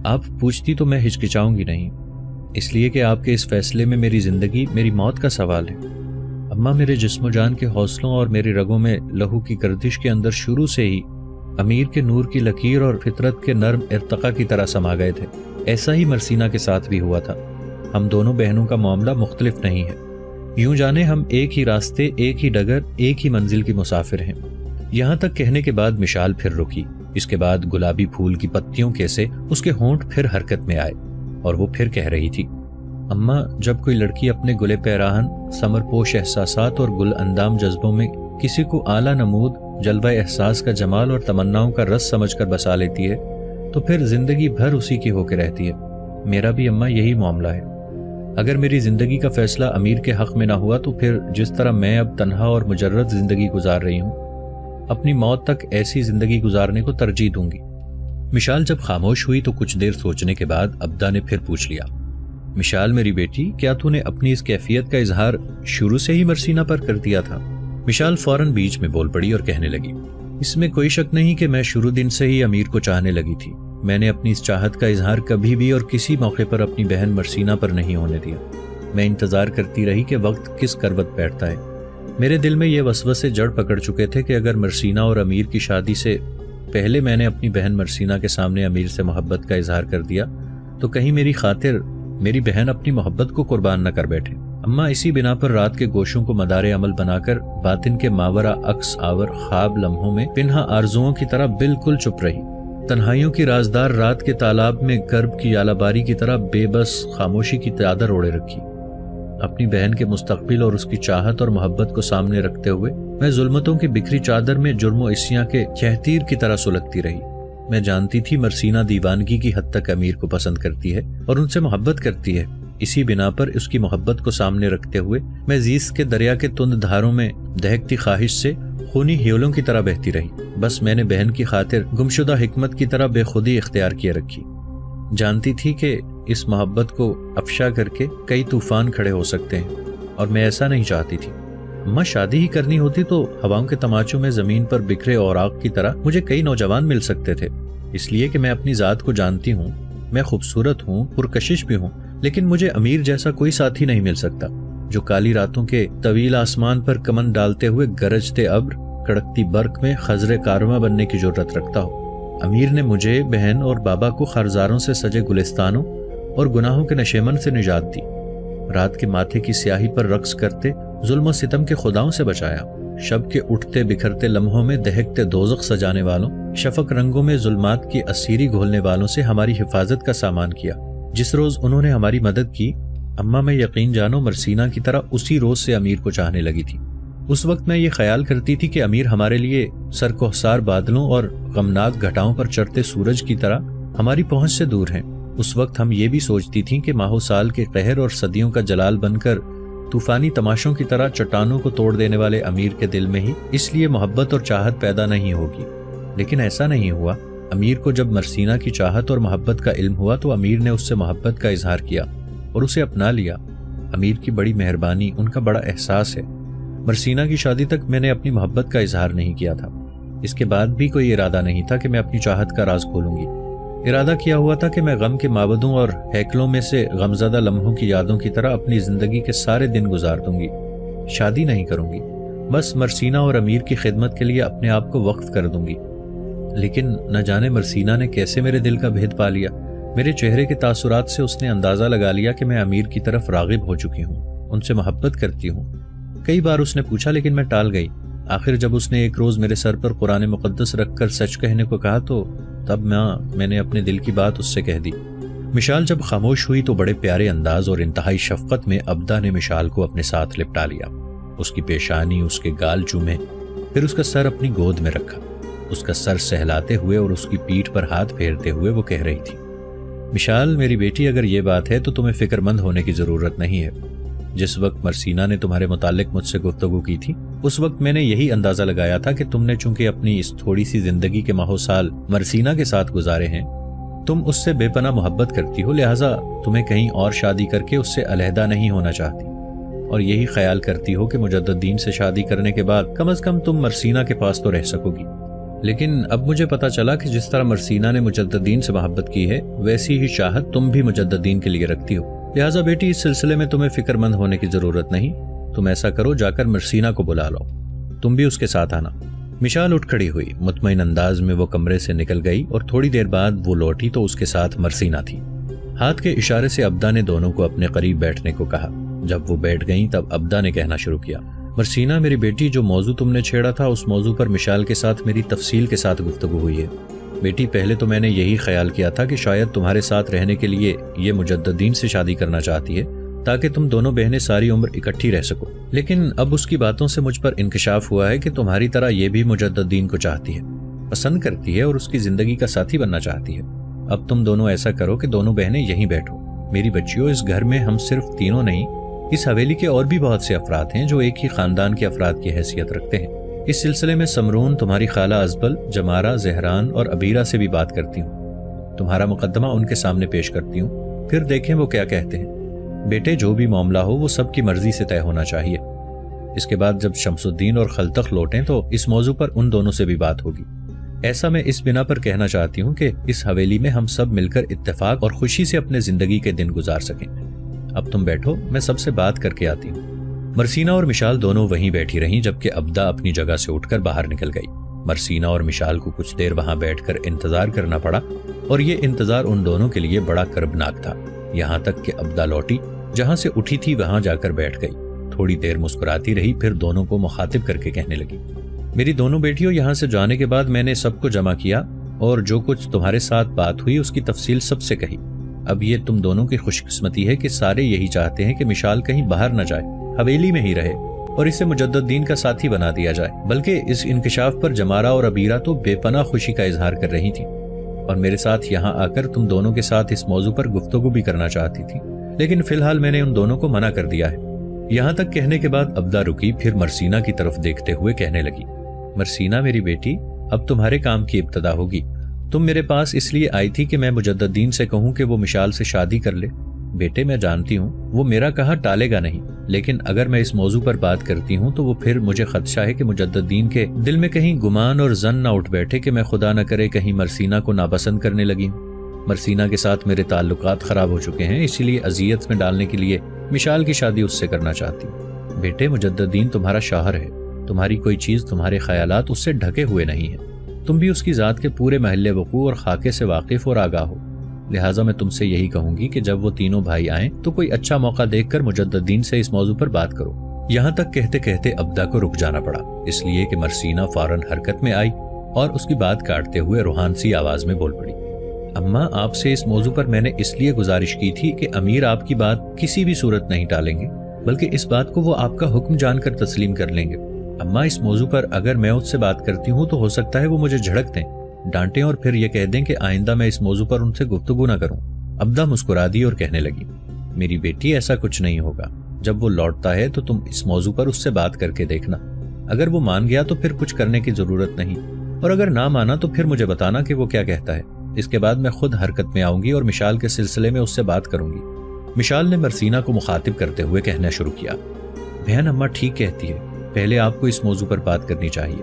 آپ پوچھتی تو میں ہچکچاؤں گی نہیں، اس لیے کہ آپ کے اس فیصلے میں میری زندگی، میری موت کا سوال ہے۔ اماں میرے جسم و جان کے حوصلوں اور میری رگوں میں لہو کی گردش کے اندر شروع سے ہی امیر کے نور کی لکیر اور فطرت کے نرم ارتقاء کی طرح سما گئے تھے۔ ایسا ہی مرسینہ کے ساتھ بھی ہوا تھا۔ ہم دونوں بہنوں کا معاملہ مختلف نہیں ہے، یوں جانے ہم ایک ہی راستے، ایک ہی ڈگر، ایک ہی منزل کی مسافر ہیں۔ یہاں تک کہنے کے بعد مشال پھر رکی۔ اس کے بعد گلابی پھول کی پتیوں کے سے اس کے ہونٹ پھر حرکت میں آئے اور وہ پھر کہہ رہی تھی، اماں جب کوئی لڑکی اپنے گلے پیراہن، ثمر پوش احساسات اور گل اندام جذبوں میں کسی کو اعلیٰ نمود جلوہ احساس کا جمال اور تمناؤں کا رس سمجھ کر بسا لیتی ہے تو پھر زندگی بھر اسی کی ہو کے رہتی ہے۔ میرا بھی اماں یہی معاملہ ہے۔ اگر میری زندگی کا فیصلہ امیر کے حق میں نہ ہوا تو پھر جس طرح میں اب تنہا اور مجرد زندگی گزار رہی ہوں، اپنی موت تک ایسی زندگی گزارنے کو ترجیح دوں گی۔ مشال جب خاموش ہوئی تو کچھ دیر سوچنے کے بعد ابدا نے پھر پوچھ لیا، مشال میری بیٹی، کیا تو نے اپنی اس کیفیت کا اظہار شروع سے ہی مرسینہ پر کر دیا تھا؟ مشال فوراً بیچ میں بول پڑی اور کہنے لگی، اس میں کوئی شک نہیں کہ میں شروع دن سے ہی امیر کو چاہنے لگی تھی۔ میں نے اپنی اس چاہت کا اظہار کبھی بھی اور کسی موقع پر اپنی بہن مرسینہ پر نہیں ہونے دیا۔ میں انتظار کرتی رہی کہ وقت کس کروٹ بیٹھتا ہے۔ میرے دل میں یہ وسوسے جڑ پکڑ چکے تھے کہ اگر مرسینہ اور امیر کی شادی سے پہلے میں نے اپنی بہن مرسینہ کے سامنے امیر سے محبت کا اظہار کر دیا تو کہیں میری خاطر میری بہن اپنی محبت کو قربان نہ کر بیٹھے۔ اماں اسی بنا پر رات کے گوشوں کو مدار عمل بنا کر باطن کے ماورا عکس آور خواب لمحوں میں پنہا آرزوؤں کی طرح بالکل چپ رہی۔ تنہائیوں کی رازدار رات کے تالاب میں گرب کی یالاباری کی طرح بے بس خاموشی کی چادر اوڑھے رکھی۔ اپنی بہن کے مستقبل اور اس کی چاہت اور محبت کو سامنے رکھتے ہوئے میں ظلمتوں کی بکھری چادر میں جرم و عصیاں کے کہتیر کی طرح سلگتی رہی۔ میں جانتی تھی مرسینہ دیوانگی کی حد تک امیر کو پسند کرتی ہے اور ان سے محبت کرتی ہے۔ اسی بنا پر اس کی محبت کو سامنے رکھتے ہوئے میں زیست کے دریا کے تند دھاروں میں دہکتی خواہش سے خونی ہیولوں کی طرح بہتی رہی۔ بس میں نے بہن کی خاطر گمشدہ حکمت کی طرح بے خودی اختیار کیے رکھی۔ جانتی تھی کہ اس محبت کو افشا کر کے کئی طوفان کھڑے ہو سکتے ہیں اور میں ایسا نہیں چاہتی تھی۔ اماں شادی ہی کرنی ہوتی تو ہواؤں کے تماچوں میں زمین پر بکھرے اوراق کی طرح مجھے کئی نوجوان مل سکتے تھے۔ اس لیے کہ میں اپنی ذات کو جانتی ہوں، میں خوبصورت ہوں، پرکشش بھی ہوں، لیکن مجھے امیر جیسا کوئی ساتھی نہیں مل سکتا جو کالی راتوں کے طویل آسمان پر کمن ڈالتے ہوئے گرجتے ابر، کڑکتی برق میں خضر کارواں بننے کی جرت رکھتا ہو۔ امیر نے مجھے، بہن اور بابا کو خرزاروں سے سجے گلستانوں اور گناہوں کے نشیمن سے نجات دی، رات کے ماتھے کی سیاہی پر رقص کرتے ظلم و ستم کے خداؤں سے بچایا، شب کے اٹھتے بکھرتے لمحوں میں دہکتے دوزخ سجانے والوں، شفق رنگوں میں ظلمات کی اسیری گھولنے والوں سے ہماری حفاظت کا سامان کیا۔ جس روز انہوں نے ہماری مدد کی، اماں میں یقین جانو مرسینہ کی طرح اسی روز سے امیر کو چاہنے لگی تھی۔ اس وقت میں یہ خیال کرتی تھی کہ امیر ہمارے لیے سرکوہسار بادلوں اور غمناک گھٹاؤں پر چڑھتے سورج کی طرح ہماری پہنچ سے دور ہیں۔ اس وقت ہم یہ بھی سوچتی تھیں کہ ماہ و سال کے قہر اور صدیوں کا جلال بن کر طوفانی تماشوں کی طرح چٹانوں کو توڑ دینے والے امیر کے دل میں ہی اس لیے محبت اور چاہت پیدا نہیں ہوگی۔ لیکن ایسا نہیں ہوا۔ امیر کو جب مرسینہ کی چاہت اور محبت کا علم ہوا تو امیر نے اس سے محبت کا اظہار کیا اور اسے اپنا لیا۔ امیر کی بڑی مہربانی، ان کا بڑا احساس ہے۔ مرسینہ کی شادی تک میں نے اپنی محبت کا اظہار نہیں کیا تھا۔ اس کے بعد بھی کوئی ارادہ نہیں تھا کہ میں اپنی چاہت کا راز کھولوں گی۔ ارادہ کیا ہوا تھا کہ میں غم کے معبدوں اور ہیکلوں میں سے غمزدہ لمحوں کی یادوں کی طرح اپنی زندگی کے سارے دن گزار دوں گی۔ شادی نہیں کروں گی، بس مرسینہ اور امیر کی خدمت کے لیے اپنے آپ کو وقف کر دوں گی۔ لیکن نہ جانے مرسینہ نے کیسے میرے دل کا بھید پا لیا۔ میرے چہرے کے تاثرات سے اس نے اندازہ لگا لیا کہ میں امیر کی طرف راغب ہو چکی ہوں، ان سے محبت کرتی ہوں۔ کئی بار اس نے پوچھا لیکن میں ٹال گئی۔ آخر جب اس نے ایک روز میرے سر پر قرآن مقدس رکھ کر سچ کہنے کو کہا تو تب میں نے اپنے دل کی بات اس سے کہہ دی۔ مشال جب خاموش ہوئی تو بڑے پیارے انداز اور انتہائی شفقت میں ابدا نے مشال کو اپنے ساتھ لپٹا لیا۔ اس کی پیشانی، اس کے گال چومے، پھر اس کا سر اپنی گود میں رکھا۔ اس کا سر سہلاتے ہوئے اور اس کی پیٹھ پر ہاتھ پھیرتے ہوئے وہ کہہ رہی تھی، مشال میری بیٹی، اگر یہ بات ہے تو تمہیں فکر مند ہونے کی ضرورت نہیں ہے۔ جس وقت مرسینہ نے تمہارے متعلق مجھ سے گفتگو کی تھی اس وقت میں نے یہی اندازہ لگایا تھا کہ تم نے چونکہ اپنی اس تھوڑی سی زندگی کے ماہ و سال مرسینہ کے ساتھ گزارے ہیں، تم اس سے بے پناہ محبت کرتی ہو، لہٰذا تمہیں کہیں اور شادی کر کے اس سے علیحدہ نہیں ہونا چاہتی، اور یہی خیال کرتی ہو کہ مجدد دین سے شادی کرنے کے بعد کم از کم تم مرسینہ کے پاس تو رہ سکو گی۔ لیکن اب مجھے پتا چلا کہ جس طرح مرسینہ نے مجددین سے محبت کی ہے ویسی ہی چاہت تم بھی مجددین کے لیے رکھتی ہو، لہٰذا بیٹی اس سلسلے میں تمہیں فکر مند ہونے کی ضرورت نہیں۔ تم ایسا کرو، جا کر مرسینہ کو بلا لو، تم بھی اس کے ساتھ آنا۔ مشال اٹھ کھڑی ہوئی، مطمئن انداز میں وہ کمرے سے نکل گئی اور تھوڑی دیر بعد وہ لوٹی تو اس کے ساتھ مرسینہ تھی۔ ہاتھ کے اشارے سے ابدا نے دونوں کو اپنے قریب بیٹھنے کو کہا۔ جب وہ بیٹھ گئیں تب ابدا نے کہنا شروع کیا، مرسینہ میری بیٹی، جو موضوع تم نے چھیڑا تھا اس موضوع پر مشال کے ساتھ میری تفصیل کے ساتھ گفتگو ہوئی ہے۔ بیٹی، پہلے تو میں نے یہی خیال کیا تھا کہ شاید تمہارے ساتھ رہنے کے لیے یہ مجددین سے شادی کرنا چاہتی ہے تاکہ تم دونوں بہنیں ساری عمر اکٹھی رہ سکو، لیکن اب اس کی باتوں سے مجھ پر انکشاف ہوا ہے کہ تمہاری طرح یہ بھی مجددین کو چاہتی ہے، پسند کرتی ہے اور اس کی زندگی کا ساتھی بننا چاہتی ہے۔ اب تم دونوں ایسا کرو کہ دونوں بہنیں یہیں بیٹھو۔ میری بچیوں، اس گھر میں ہم صرف تینوں نہیں، اس حویلی کے اور بھی بہت سے افراد ہیں جو ایک ہی خاندان کے افراد کی حیثیت رکھتے ہیں۔ اس سلسلے میں سمرون، تمہاری خالہ ازبل، جمارہ، زہران اور عبیرہ سے بھی بات کرتی ہوں۔ تمہارا مقدمہ ان کے سامنے پیش کرتی ہوں، پھر دیکھیں وہ کیا کہتے ہیں۔ بیٹے، جو بھی معاملہ ہو وہ سب کی مرضی سے طے ہونا چاہیے۔ اس کے بعد جب شمس الدین اور خلتخ لوٹیں تو اس موضوع پر ان دونوں سے بھی بات ہوگی۔ ایسا میں اس بنا پر کہنا چاہتی ہوں کہ اس حویلی میں ہم سب مل کر اتفاق اور خوشی سے اپنے زندگی کے دن گزار سکیں۔ اب تم بیٹھو، میں سب سے بات کر کے آتی ہوں۔ مرسینہ اور مشال دونوں وہیں بیٹھی رہیں جبکہ ابدا اپنی جگہ سے اٹھ کر باہر نکل گئی۔ مرسینہ اور مشال کو کچھ دیر وہاں بیٹھ کر انتظار کرنا پڑا اور یہ انتظار ان دونوں کے لیے بڑا کربناک تھا، یہاں تک کہ ابدا لوٹی، جہاں سے اٹھی تھی وہاں جا کر بیٹھ گئی۔ تھوڑی دیر مسکراتی رہی، پھر دونوں کو مخاطب کر کے کہنے لگی، میری دونوں بیٹیوں، یہاں سے جانے کے بعد میں نے سب کو جمع کیا اور جو کچھ تمہارے ساتھ بات ہوئی اس کی تفصیل سب سے کہی۔ اب یہ تم دونوں کی خوش قسمتی ہے کہ سارے یہی چاہتے ہیں کہ مشال کہیں باہر نہ جائے، حویلی میں ہی رہے اور اسے مجددین کا ساتھی بنا دیا جائے، بلکہ اس انکشاف پر جمارہ اور عبیرہ تو بے پناہ خوشی کا اظہار کر رہی تھی اور میرے ساتھ یہاں آ کر تم دونوں کے ساتھ اس موضوع پر گفتگو بھی کرنا چاہتی تھی، لیکن فی الحال میں نے ان دونوں کو منع کر دیا ہے۔ یہاں تک کہنے کے بعد ابدا رکی، پھر مرسینہ کی طرف دیکھتے ہوئے کہنے لگی، مرسینہ میری بیٹی، اب تمہارے کام کی ابتدا ہوگی۔ تم میرے پاس اس لیے آئی تھی کہ میں مجددین سے کہوں کہ وہ مشال سے شادی کر لے۔ بیٹے، میں جانتی ہوں وہ میرا کہا ٹالے گا نہیں، لیکن اگر میں اس موضوع پر بات کرتی ہوں تو وہ پھر مجھے خدشہ ہے کہ مجددین کے دل میں کہیں گمان اور ظن نہ اٹھ بیٹھے کہ میں خدا نہ کرے کہیں مرسینہ کو ناپسند کرنے لگی ہوں۔ مرسینہ کے ساتھ میرے تعلقات خراب ہو چکے ہیں، اسی لیے اذیت میں ڈالنے کے لیے مشال کی شادی اس سے کرنا چاہتی ہوں۔ بیٹے، مجددین تمہارا شوہر ہے، تمہاری کوئی چیز، تمہارے خیالات اس سے ڈھکے ہوئے نہیں ہیں، تم بھی اس کی ذات کے پورے محل وقوع اور خاکے سے واقف اور آگاہ ہو، لہٰذا میں تم سے یہی کہوں گی کہ جب وہ تینوں بھائی آئیں تو کوئی اچھا موقع دیکھ کر مجددین سے اس موضوع پر بات کرو۔ یہاں تک کہتے کہتے ابدا کو رک جانا پڑا، اس لیے کہ مرسینہ فوراً حرکت میں آئی اور اس کی بات کاٹتے ہوئے روحان سی آواز میں بول پڑی، اماں، آپ سے اس موضوع پر میں نے اس لیے گزارش کی تھی کہ امیر آپ کی بات کسی بھی صورت نہیں ٹالیں گے، بلکہ اس بات کو وہ آپ کا حکم جان کر تسلیم کر لیں گے۔ اماں، اس موضوع پر اگر میں اس سے بات کرتی ہوں تو ہو سکتا ہے وہ مجھے جھڑک دیں، ڈانٹیں اور پھر یہ کہہ دیں کہ آئندہ میں اس موضوع پر ان سے گفتگو نہ کروں۔ ابدا مسکرا دی اور کہنے لگی، میری بیٹی، ایسا کچھ نہیں ہوگا، جب وہ لوٹتا ہے تو تم اس موضوع پر اس سے بات کر کے دیکھنا، اگر وہ مان گیا تو پھر کچھ کرنے کی ضرورت نہیں، اور اگر نہ مانا تو پھر مجھے بتانا کہ وہ کیا کہتا ہے، اس کے بعد میں خود حرکت میں آؤں گی اور مشال کے سلسلے میں اس سے بات کروں گی۔ مشال نے مرسینہ کو مخاطب کرتے ہوئے کہنا شروع کیا، بہن، اماں ٹھیک کہتی ہے، پہلے آپ کو اس موضوع پر بات کرنی چاہیے،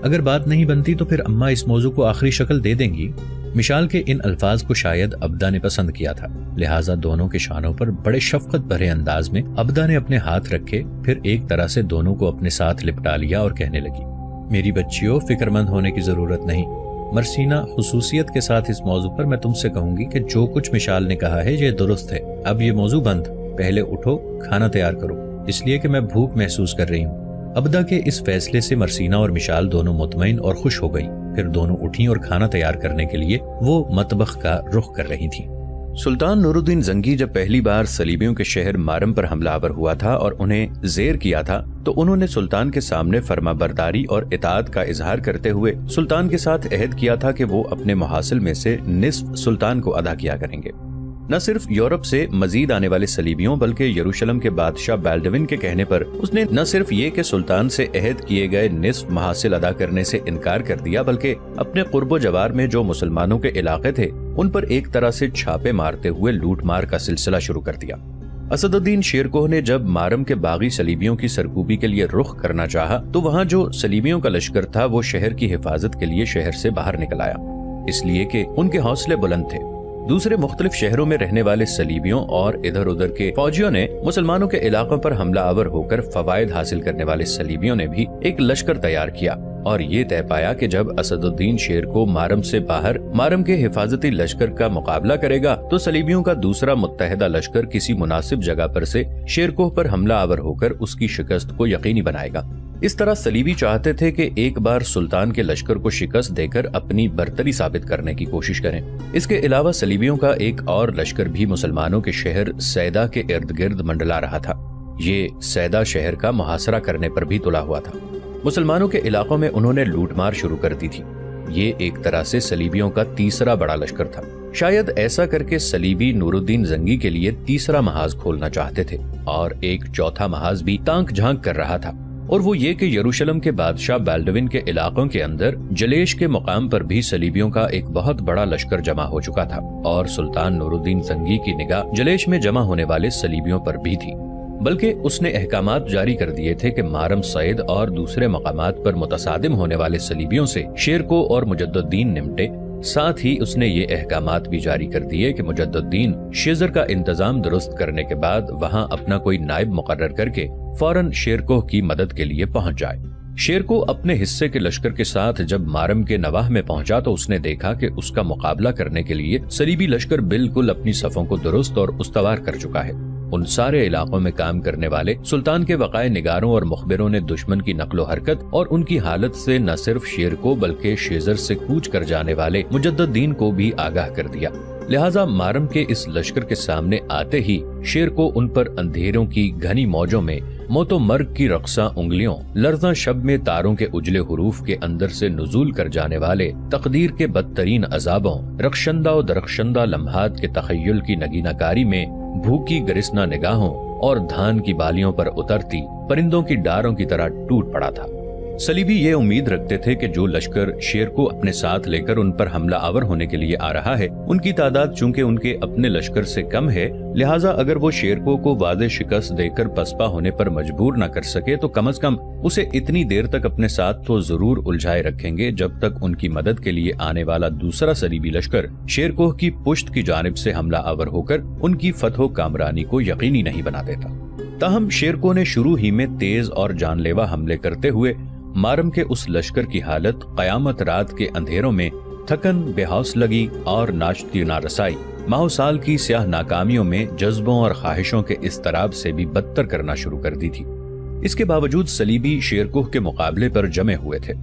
اگر بات نہیں بنتی تو پھر اماں اس موضوع کو آخری شکل دے دیں گی۔ مشال کے ان الفاظ کو شاید ابدا نے پسند کیا تھا، لہٰذا دونوں کے شانوں پر بڑے شفقت بھرے انداز میں ابدا نے اپنے ہاتھ رکھے، پھر ایک طرح سے دونوں کو اپنے ساتھ لپٹا لیا اور کہنے لگی، میری بچیوں، فکر مند ہونے کی ضرورت نہیں۔ مرسینہ، خصوصیت کے ساتھ اس موضوع پر میں تم سے کہوں گی کہ جو کچھ مشال نے کہا ہے یہ درست ہے، اب یہ موضوع بند، پہلے اٹھو، کھانا تیار کرو، اس لیے کہ میں بھوک محسوس کر رہی ہوں۔ ابدا کے اس فیصلے سے مرسینہ اور مشال دونوں مطمئن اور خوش ہو گئیں، پھر دونوں اٹھیں اور کھانا تیار کرنے کے لیے وہ مطبخ کا رخ کر رہی تھیں۔ سلطان نور الدین زنگی جب پہلی بار صلیبیوں کے شہر مارم پر حملہ آور ہوا تھا اور انہیں زیر کیا تھا تو انہوں نے سلطان کے سامنے فرما برداری اور اطاعت کا اظہار کرتے ہوئے سلطان کے ساتھ عہد کیا تھا کہ وہ اپنے محاصل میں سے نصف سلطان کو ادا کیا کریں گے۔ نہ صرف یورپ سے مزید آنے والے صلیبیوں بلکہ یروشلم کے بادشاہ بالڈوین کے کہنے پر اس نے نہ صرف یہ کہ سلطان سے عہد کیے گئے نصف محاصل ادا کرنے سے انکار کر دیا بلکہ اپنے قرب و جوار میں جو مسلمانوں کے علاقے تھے ان پر ایک طرح سے چھاپے مارتے ہوئے لوٹ مار کا سلسلہ شروع کر دیا۔ اسدالدین شیرکوہ نے جب مارم کے باغی صلیبیوں کی سرکوبی کے لیے رخ کرنا چاہا تو وہاں جو صلیبیوں کا لشکر تھا وہ شہر کی حفاظت کے لیے شہر سے باہر نکل آیا، اس لیے کہ ان کے حوصلے بلند تھے۔ دوسرے مختلف شہروں میں رہنے والے صلیبیوں اور ادھر ادھر کے فوجیوں نے مسلمانوں کے علاقوں پر حملہ آور ہو کر فوائد حاصل کرنے والے صلیبیوں نے بھی ایک لشکر تیار کیا اور یہ طے پایا کہ جب اسدالدین شیرکوہ مارم سے باہر مارم کے حفاظتی لشکر کا مقابلہ کرے گا تو صلیبیوں کا دوسرا متحدہ لشکر کسی مناسب جگہ پر سے شیرکوہ پر حملہ آور ہو کر اس کی شکست کو یقینی بنائے گا۔ اس طرح صلیبی چاہتے تھے کہ ایک بار سلطان کے لشکر کو شکست دے کر اپنی برتری ثابت کرنے کی کوشش کریں۔ اس کے علاوہ صلیبیوں کا ایک اور لشکر بھی مسلمانوں کے شہر سیدا کے ارد گرد منڈلا رہا تھا۔ یہ سیدا شہر کا محاصرہ کرنے پر بھی تلا ہوا تھا۔ مسلمانوں کے علاقوں میں انہوں نے لوٹ مار شروع کر دی تھی۔ یہ ایک طرح سے صلیبیوں کا تیسرا بڑا لشکر تھا۔ شاید ایسا کر کے صلیبی نور الدین زنگی کے لیے تیسرا محاذ کھولنا چاہتے تھے اور ایک چوتھا محاذ بھی تانک جھانک کر رہا تھا، اور وہ یہ کہ یروشلم کے بادشاہ بالڈوین کے علاقوں کے اندر جلیش کے مقام پر بھی صلیبیوں کا ایک بہت بڑا لشکر جمع ہو چکا تھا اور سلطان نور الدین زنگی کی نگاہ جلیش میں جمع ہونے والے صلیبیوں پر بھی تھی، بلکہ اس نے احکامات جاری کر دیے تھے کہ مارم سعید اور دوسرے مقامات پر متصادم ہونے والے صلیبیوں سے شیرکوہ اور مجد الدین نمٹے۔ ساتھ ہی اس نے یہ احکامات بھی جاری کر دیے کہ مجد الدین شیزر کا انتظام درست کرنے کے بعد وہاں اپنا کوئی نائب مقرر کر کے فوراً شیرکوہ کی مدد کے لیے پہنچ جائے۔ شیرکوہ اپنے حصے کے لشکر کے ساتھ جب مارم کے نواح میں پہنچا تو اس نے دیکھا کہ اس کا مقابلہ کرنے کے لیے صلیبی لشکر بالکل اپنی صفوں کو درست اور استوار کر چکا ہے۔ ان سارے علاقوں میں کام کرنے والے سلطان کے وقائع نگاروں اور مخبروں نے دشمن کی نقل و حرکت اور ان کی حالت سے نہ صرف شیرکوہ بلکہ شیزر سے کوچ کر جانے والے مجد الدین کو بھی آگاہ کر دیا۔ لہٰذا مارم کے اس لشکر کے سامنے آتے ہی شیرکوہ ان پر اندھیروں کی گھنی موجوں میں موت و مرگ کی رقصاں انگلیوں، لرزاں شب میں تاروں کے اجلے حروف کے اندر سے نزول کر جانے والے تقدیر کے بدترین عذابوں، رخشندہ و درخشندہ لمحات کے تخیل کی نگینہ کاری میں بھوکی گرسنا نگاہوں اور دھان کی بالیوں پر اترتی پرندوں کی ڈاروں کی طرح ٹوٹ پڑا تھا۔ صلیبی یہ امید رکھتے تھے کہ جو لشکر شیرکوہ اپنے ساتھ لے کر ان پر حملہ آور ہونے کے لیے آ رہا ہے، ان کی تعداد چونکہ ان کے اپنے لشکر سے کم ہے، لہٰذا اگر وہ شیرکوہ کو واضح شکست دے کر پسپا ہونے پر مجبور نہ کر سکے تو کم از کم اسے اتنی دیر تک اپنے ساتھ تو ضرور الجھائے رکھیں گے جب تک ان کی مدد کے لیے آنے والا دوسرا صلیبی لشکر شیرکوہ کی پشت کی جانب سے حملہ آور ہو کر ان کی فتح و کامرانی کو یقینی نہیں بنا دیتا۔ تاہم شیرکوہ نے شروع ہی میں تیز اور جان لیوا حملے کرتے ہوئے مارم کے اس لشکر کی حالت قیامت رات کے اندھیروں میں تھکن، بے حوصلگی اور ناشتی نارسائی، ماہ و سال کی سیاہ ناکامیوں میں جذبوں اور خواہشوں کے اضطراب سے بھی بدتر کرنا شروع کر دی تھی۔ اس کے باوجود صلیبی شیرکوہ کے مقابلے پر جمے ہوئے تھے۔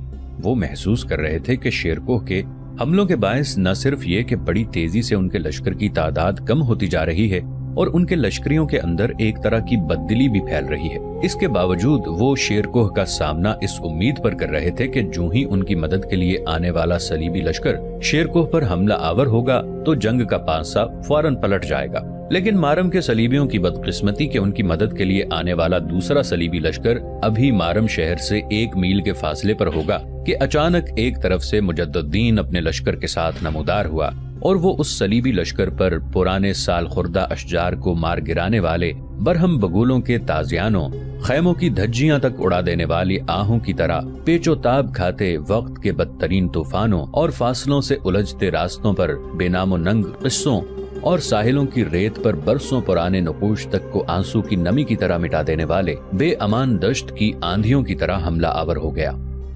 وہ محسوس کر رہے تھے کہ شیرکوہ کے حملوں کے باعث نہ صرف یہ کہ بڑی تیزی سے ان کے لشکر کی تعداد کم ہوتی جا رہی ہے اور ان کے لشکریوں کے اندر ایک طرح کی بددلی بھی پھیل رہی ہے، اس کے باوجود وہ شیرکوہ کا سامنا اس امید پر کر رہے تھے کہ جو ہی ان کی مدد کے لیے آنے والا صلیبی لشکر شیرکوہ پر حملہ آور ہوگا تو جنگ کا پانسا فوراً پلٹ جائے گا۔ لیکن مارم کے صلیبیوں کی بدقسمتی کہ ان کی مدد کے لیے آنے والا دوسرا صلیبی لشکر ابھی مارم شہر سے 1 میل کے فاصلے پر ہوگا کہ اچانک ایک طرف سے مجد الدین اپنے لشکر کے ساتھ نمودار ہوا اور وہ اس صلیبی لشکر پر پرانے سال خوردہ اشجار کو مار گرانے والے برہم بگولوں کے تازیانوں، خیموں کی دھجیاں تک اڑا دینے والی آہوں کی طرح پیچ و تاب کھاتے وقت کے بدترین طوفانوں اور فاصلوں سے الجھتے راستوں پر بے نام و ننگ قصوں اور ساحلوں کی ریت پر برسوں پرانے نقوش تک کو آنسو کی نمی کی طرح مٹا دینے والے بے امان دشت کی آندھیوں کی طرح حملہ آور ہو گیا۔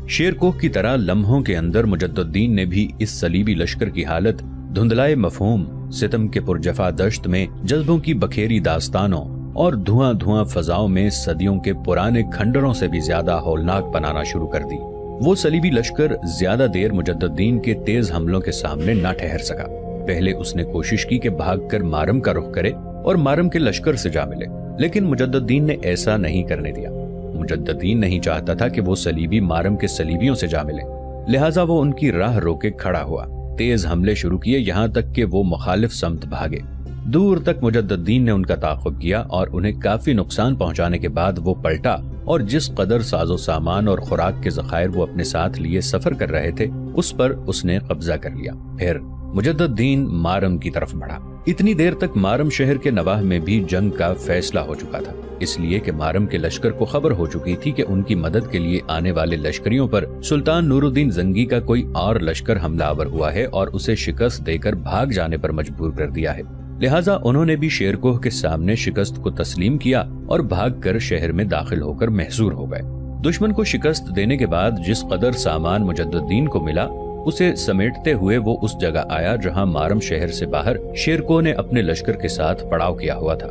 شیرکوہ کی طرح لمحوں کے اندر مجد الدین نے بھی اس صلیبی لشکر کی حالت دھندلائے مفہوم، ستم کے پرجفا دشت میں جذبوں کی بکھیری داستانوں اور دھواں دھواں فضاؤں میں صدیوں کے پرانے کھنڈروں سے بھی زیادہ ہولناک بنانا شروع کر دی۔ وہ صلیبی لشکر زیادہ دیر مجد الدین کے تیز حملوں کے سامنے نہ ٹھہر سکا۔ پہلے اس نے کوشش کی کہ بھاگ کر مارم کا رخ کرے اور مارم کے لشکر سے جا ملے، لیکن مجد الدین نے ایسا نہیں کرنے دیا۔ مجد الدین نہیں چاہتا تھا کہ وہ صلیبی مارم کے صلیبیوں سے جا ملے، لہٰذا وہ ان کی راہ روکے کھڑا ہوا، تیز حملے شروع کیے یہاں تک کہ وہ مخالف سمت بھاگے۔ دور تک مجد الدین نے ان کا تعاقب کیا اور انہیں کافی نقصان پہنچانے کے بعد وہ پلٹا اور جس قدر ساز و سامان اور خوراک کے ذخائر وہ اپنے ساتھ لیے سفر کر رہے تھے اس پر اس نے قبضہ کر لیا۔ پھر مجدد دین مارم کی طرف بڑھا۔ اتنی دیر تک مارم شہر کے نواح میں بھی جنگ کا فیصلہ ہو چکا تھا، اس لیے کہ مارم کے لشکر کو خبر ہو چکی تھی کہ ان کی مدد کے لیے آنے والے لشکریوں پر سلطان نور الدین زنگی کا کوئی اور لشکر حملہ آور ہوا ہے اور اسے شکست دے کر بھاگ جانے پر مجبور کر دیا ہے۔ لہٰذا انہوں نے بھی شیرکوہ کے سامنے شکست کو تسلیم کیا اور بھاگ کر شہر میں داخل ہو کر محصور ہو گئے۔ دشمن کو شکست دینے کے بعد جس قدر سامان مجدد الدین کو ملا، اسے سمیٹتے ہوئے وہ اس جگہ آیا جہاں مارم شہر سے باہر شیرکوہ نے اپنے لشکر کے ساتھ پڑاؤ کیا ہوا تھا۔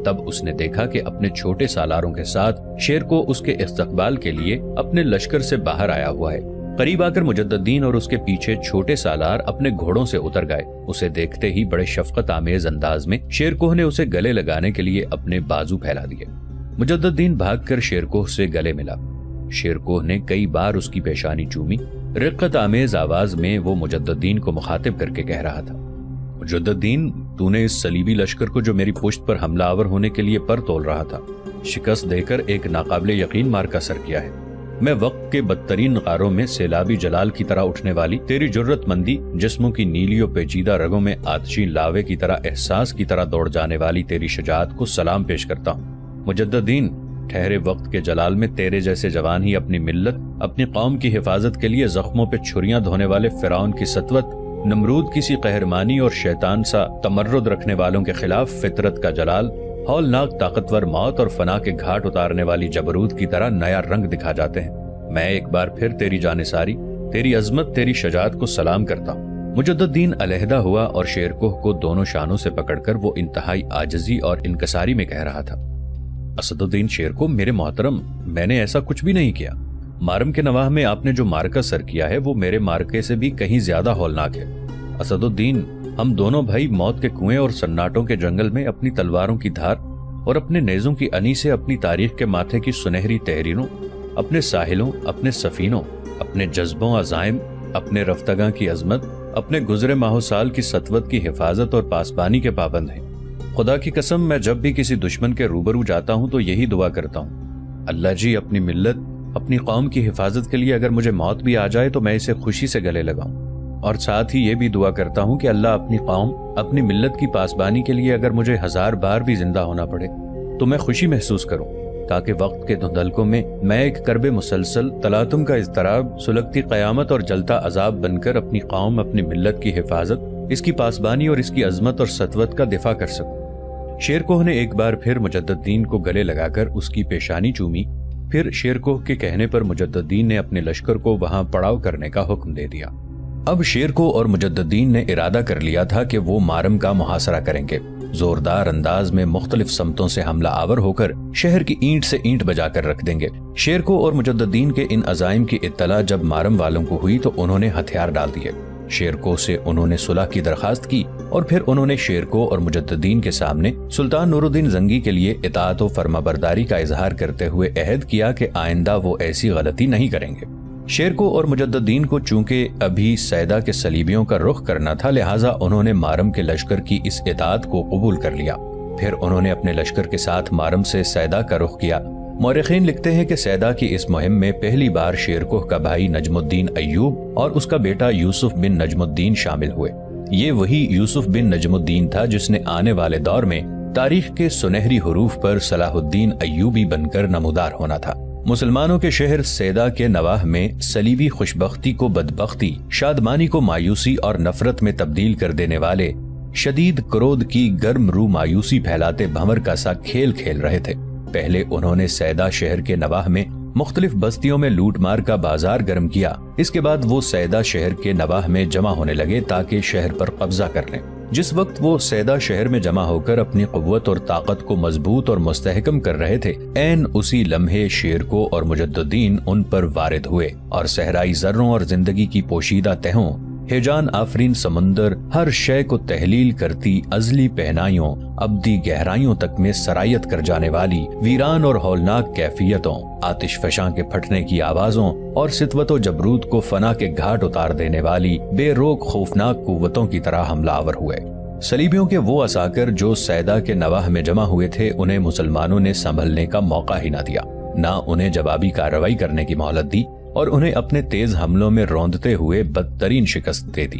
تب اس نے دیکھا کہ اپنے چھوٹے سالاروں کے ساتھ شیرکوہ اس کے استقبال کے لیے اپنے لشکر سے باہر آیا ہوا ہے۔ قریب آ کر مجدد الدین اور اس کے پیچھے چھوٹے سالار اپنے گھوڑوں سے اتر گئے۔ اسے دیکھتے ہی بڑے شفقت آمیز انداز میں شیرکوہ نے اسے گلے لگانے کے لیے اپنے بازو پھیلا دیے۔ مجدد الدین بھاگ کر شیرکوہ سے گلے ملا۔ شیرکوہ نے کئی بار اس کی پیشانی چومی۔ رقت آمیز آواز میں وہ مجدد الدین کو مخاطب کر کے کہہ رہا تھا، مجدد الدین، تو نے اس صلیبی لشکر کو جو میری پشت پر حملہ آور ہونے کے لیے پر تول رہا تھا، شکست دے کر ایک ناقابل یقین مارکا سر کیا ہے۔ میں وقت کے بدترین غاروں میں سیلابی جلال کی طرح اٹھنے والی تیری جرت مندی، جسموں کی نیلی و پیچیدہ رگوں میں آتشی لاوے کی طرح احساس کی طرح دوڑ جانے والی تیری شجاعت کو سلام پیش کرتا ہوں۔ مجدد الدین، ٹھہرے وقت کے جلال میں تیرے جیسے جوان ہی اپنی ملت، اپنی قوم کی حفاظت کے لیے زخموں پہ چھریاں دھونے والے فرعون کی سطوت، نمرود کی سی قہرمانی اور شیطان سا تمرد رکھنے والوں کے خلاف فطرت کا جلال، ہولناک طاقتور موت اور فنا کے گھاٹ اتارنے والی جبروت کی طرح نیا رنگ دکھا جاتے ہیں۔ میں ایک بار پھر تیری جانثاری، تیری عظمت، تیری شجاعت کو سلام کرتا ہوں۔ مجدد الدین علیحدہ ہوا اور شیرکوہ کو دونوں شانوں سے پکڑ کر وہ انتہائی عاجزی اور انکساری میں کہہ رہا تھا، اسد الدین شیرکوہ، میرے محترم، میں نے ایسا کچھ بھی نہیں کیا۔ مارم کے نواح میں آپ نے جو مارکا سر کیا ہے وہ میرے مارکے سے بھی کہیں زیادہ ہولناک ہے۔ اسد الدین، ہم دونوں بھائی موت کے کنویں اور سناٹوں کے جنگل میں اپنی تلواروں کی دھار اور اپنے نیزوں کی انی سے اپنی تاریخ کے ماتھے کی سنہری تحریروں، اپنے ساحلوں، اپنے سفینوں، اپنے جذبوں عزائم، اپنے رفتگاں کی عظمت، اپنے گزرے ماہ و سال کی سطوت کی حفاظت اور پاسبانی کے پابند ہیں۔ خدا کی قسم، میں جب بھی کسی دشمن کے روبرو جاتا ہوں تو یہی دعا کرتا ہوں، اللہ جی اپنی ملت، اپنی قوم کی حفاظت کے لیے اگر مجھے موت بھی آ جائے تو میں اسے خوشی سے گلے لگاؤں، اور ساتھ ہی یہ بھی دعا کرتا ہوں کہ اللہ اپنی قوم، اپنی ملت کی پاسبانی کے لیے اگر مجھے 1000 بار بھی زندہ ہونا پڑے تو میں خوشی محسوس کروں، تاکہ وقت کے دھندلکوں میں میں ایک کرب مسلسل، تلاطم کا اضطراب، سلگتی قیامت اور جلتا عذاب بن کر اپنی قوم، اپنی ملت کی حفاظت، اس کی پاسبانی اور اس کی عظمت اور سطوت کا دفاع کر سکوں۔ شیرکوہ نے ایک بار پھر مجدد الدین کو گلے لگا کر اس کی پیشانی چومی۔ پھر شیرکوہ کے کہنے پر مجدد الدین نے اپنے لشکر کو وہاں پڑاؤ کرنے کا حکم دے دیا۔ اب شیرکوہ اور مجدد الدین نے ارادہ کر لیا تھا کہ وہ مارم کا محاصرہ کریں گے، زوردار انداز میں مختلف سمتوں سے حملہ آور ہو کر شہر کی اینٹ سے اینٹ بجا کر رکھ دیں گے۔ شیرکوہ اور مجدد الدین کے ان عزائم کی اطلاع جب مارم والوں کو ہوئی تو انہوں نے ہتھیار ڈال دیے۔ شیرکوہ سے انہوں نے صلح کی درخواست کی اور پھر انہوں نے شیرکوہ اور مجدد الدین کے سامنے سلطان نور الدین زنگی کے لیے اطاعت و فرمانبرداری کا اظہار کرتے ہوئے عہد کیا کہ آئندہ وہ ایسی غلطی نہیں کریں گے۔ شیرکوہ اور مجدد الدین کو چونکہ ابھی سیدہ کے صلیبیوں کا رخ کرنا تھا، لہٰذا انہوں نے مارم کے لشکر کی اس اطاعت کو قبول کر لیا۔ پھر انہوں نے اپنے لشکر کے ساتھ مارم سے سیدہ کا رخ کیا۔ مورخین لکھتے ہیں کہ سیدہ کی اس مہم میں پہلی بار شیرکوہ کا بھائی نجم الدین ایوب اور اس کا بیٹا یوسف بن نجم الدین شامل ہوئے۔ یہ وہی یوسف بن نجم الدین تھا جس نے آنے والے دور میں تاریخ کے سنہری حروف پر صلاح الدین ایوبی بن کر نمودار ہونا تھا۔ مسلمانوں کے شہر سیدہ کے نواح میں صلیبی خوشبختی کو بدبختی، شادمانی کو مایوسی اور نفرت میں تبدیل کر دینے والے شدید کرود کی گرم رو مایوسی پھیلاتے بھنور کا سا کھیل کھیل رہے تھے۔ پہلے انہوں نے سیدہ شہر کے نواح میں مختلف بستیوں میں لوٹ مار کا بازار گرم کیا۔ اس کے بعد وہ سیدہ شہر کے نواح میں جمع ہونے لگے تاکہ شہر پر قبضہ کر لیں۔ جس وقت وہ سیدہ شہر میں جمع ہو کر اپنی قوت اور طاقت کو مضبوط اور مستحکم کر رہے تھے، عین اسی لمحے شیرکوہ اور مجدد الدین ان پر وارد ہوئے اور صحرائی ذروں اور زندگی کی پوشیدہ تہوں، ہیجان آفرین سمندر، ہر شے کو تحلیل کرتی ازلی پہنائیوں، ابدی گہرائیوں تک میں سرایت کر جانے والی ویران اور ہولناک کیفیتوں، آتش فشاں کے پھٹنے کی آوازوں اور سطوت و جبروت کو فنا کے گھاٹ اتار دینے والی بے روک خوفناک قوتوں کی طرح حملہ آور ہوئے۔ صلیبیوں کے وہ عساکر جو سیدہ کے نواح میں جمع ہوئے تھے، انہیں مسلمانوں نے سنبھلنے کا موقع ہی نہ دیا، نہ انہیں جوابی کارروائی کرنے کی مہلت دی، اور انہیں اپنے تیز حملوں میں روندتے ہوئے بدترین شکست دے دی۔